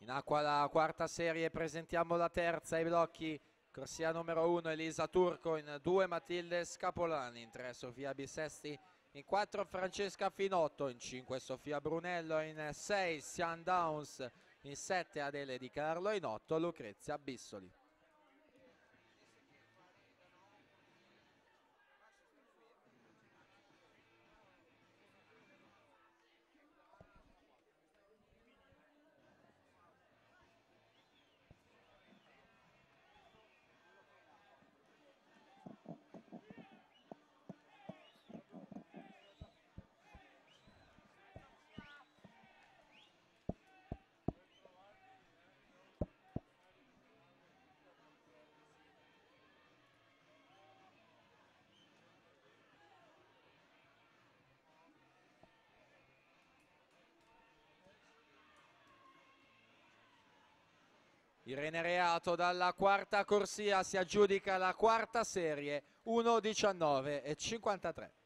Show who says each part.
Speaker 1: In acqua la quarta serie, presentiamo la terza ai blocchi. Corsia numero 1 Elisa Turco, in 2 Matilde Scapolani, in 3 Sofia Bissesti, in 4 Francesca Finotto, in 5 Sofia Brunello, in 6 Sian Downs, in 7 Adele Di Carlo, in 8 Lucrezia Bissoli. Irene Reato dalla quarta corsia si aggiudica la quarta serie, 1:19:53.